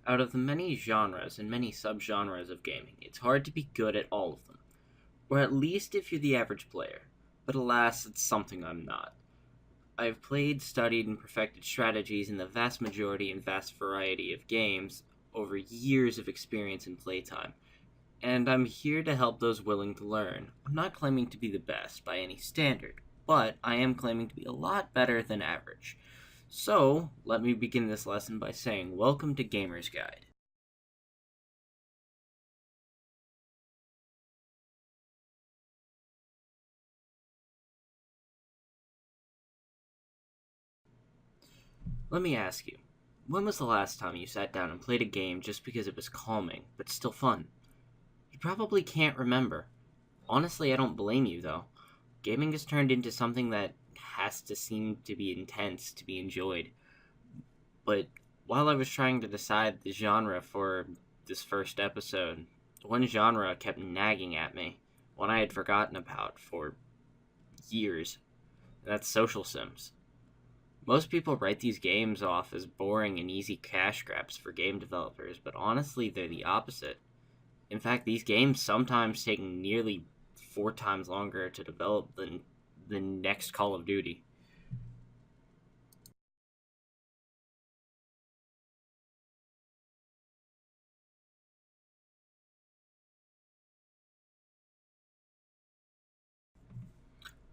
Out of the many genres and many subgenres of gaming, it's hard to be good at all of them, or at least if you're the average player. But alas, it's something I'm not. I've played, studied, and perfected strategies in the vast majority and vast variety of games over years of experience and playtime, and I'm here to help those willing to learn. I'm not claiming to be the best by any standard, but I am claiming to be a lot better than average. So, let me begin this lesson by saying welcome to Gamer's Guide. Let me ask you, when was the last time you sat down and played a game just because it was calming, but still fun? You probably can't remember. Honestly, I don't blame you, though. Gaming has turned into something that has to seem to be intense to be enjoyed. But while I was trying to decide the genre for this first episode, one genre kept nagging at me, one I had forgotten about for years, and that's social sims. Most people write these games off as boring and easy cash grabs for game developers, but honestly, they're the opposite. In fact, these games sometimes take nearly 4 times longer to develop than the next Call of Duty.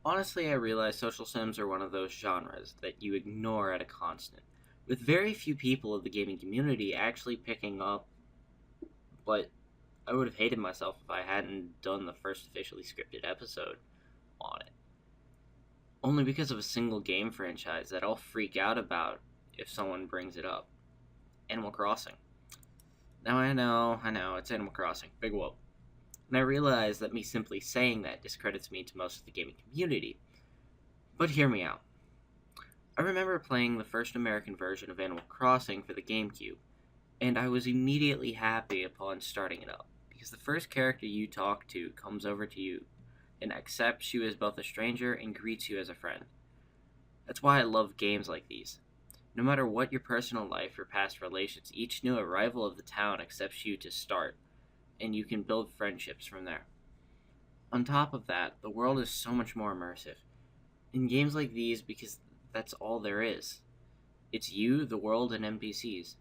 Honestly, I realize social sims are one of those genres that you ignore at a constant, with very few people of the gaming community actually picking up, but I would have hated myself if I hadn't done the first officially scripted episode on it. Only because of a single game franchise that I'll freak out about if someone brings it up. Animal Crossing. Now I know, it's Animal Crossing. Big whoop. And I realize that me simply saying that discredits me to most of the gaming community. But hear me out. I remember playing the first American version of Animal Crossing for the GameCube, and I was immediately happy upon starting it up, because the first character you talk to comes over to you and accepts you as both a stranger and greets you as a friend. That's why I love games like these. No matter what your personal life or past relations, each new arrival of the town accepts you to start, and you can build friendships from there. On top of that, the world is so much more immersive. In games like these, because that's all there is. It's you, the world, and NPCs,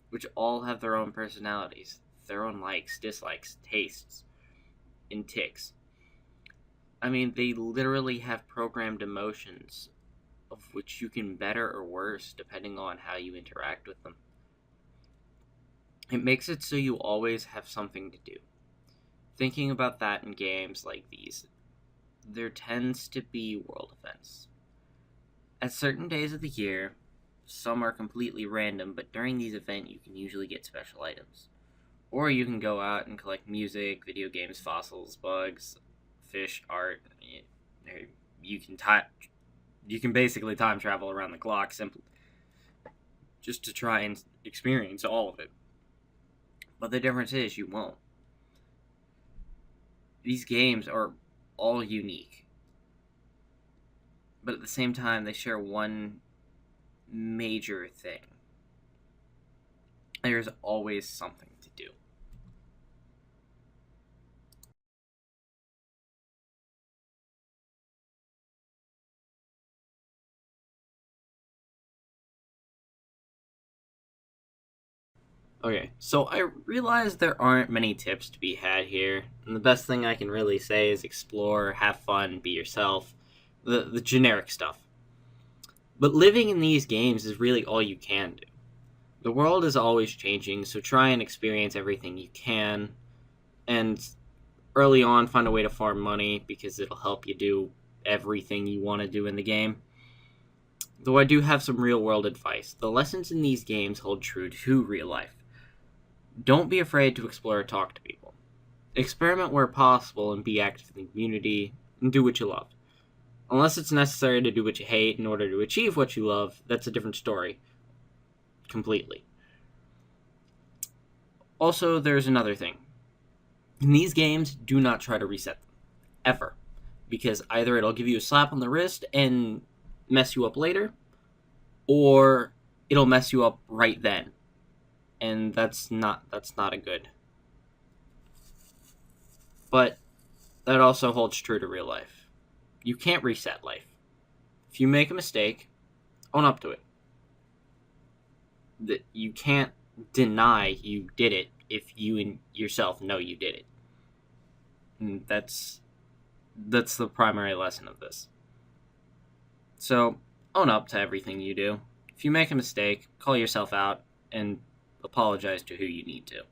which all have their own personalities, their own likes, dislikes, tastes, and ticks. I mean, they literally have programmed emotions, of which you can better or worse depending on how you interact with them. It makes it so you always have something to do. Thinking about that in games like these, there tends to be world events. At certain days of the year, some are completely random, but during these events you can usually get special items. Or you can go out and collect music, video games, fossils, bugs, fish, art. You can you can basically time travel around the clock simply just to try and experience all of it. But the difference is you won't. These games are all unique, but at the same time they share one major thing. There's always something to do. Okay, so I realize there aren't many tips to be had here, and the best thing I can really say is explore, have fun, be yourself, the generic stuff. But living in these games is really all you can do. The world is always changing, so try and experience everything you can, and early on find a way to farm money because it'll help you do everything you want to do in the game. Though I do have some real world advice. The lessons in these games hold true to real life. Don't be afraid to explore or talk to people. Experiment where possible and be active in the community and do what you love. Unless it's necessary to do what you hate in order to achieve what you love, that's a different story. Completely. Also, there's another thing. In these games, do not try to reset them. Ever. Because either it'll give you a slap on the wrist and mess you up later, or it'll mess you up right then. and that's not a good. But that also holds true to real life. You can't reset life. If you make a mistake, own up to it. That you can't deny you did it if you and yourself know you did it. And that's the primary lesson of this. So, own up to everything you do. If you make a mistake, call yourself out and apologize to who you need to.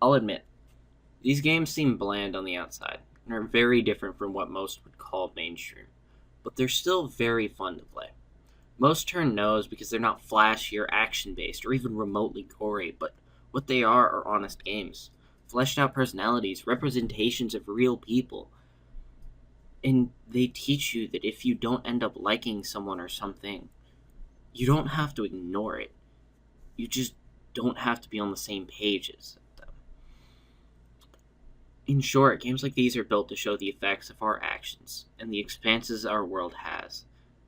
I'll admit, these games seem bland on the outside and are very different from what most would call mainstream, but they're still very fun to play. Most turn no's because they're not flashy or action based or even remotely gory, but what they are honest games. Fleshed out personalities, representations of real people, and they teach you that if you don't end up liking someone or something, you don't have to ignore it. You just don't have to be on the same page as them. In short, games like these are built to show the effects of our actions and the expanses our world has.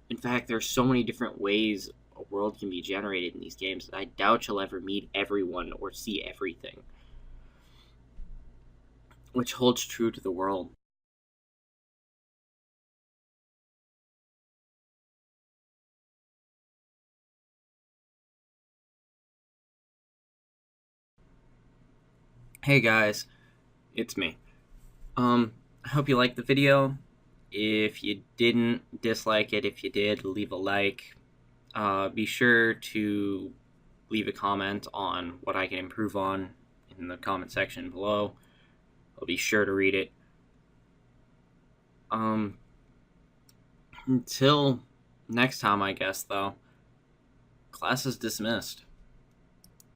In fact, there are so many different ways a world can be generated in these games that I doubt you'll ever meet everyone or see everything, which holds true to the world. Hey guys, it's me. I hope you liked the video. If you didn't, dislike it. If you did, leave a like. Be sure to leave a comment on what I can improve on in the comment section below. I'll be sure to read it. Um, until next time, I guess, though, class is dismissed.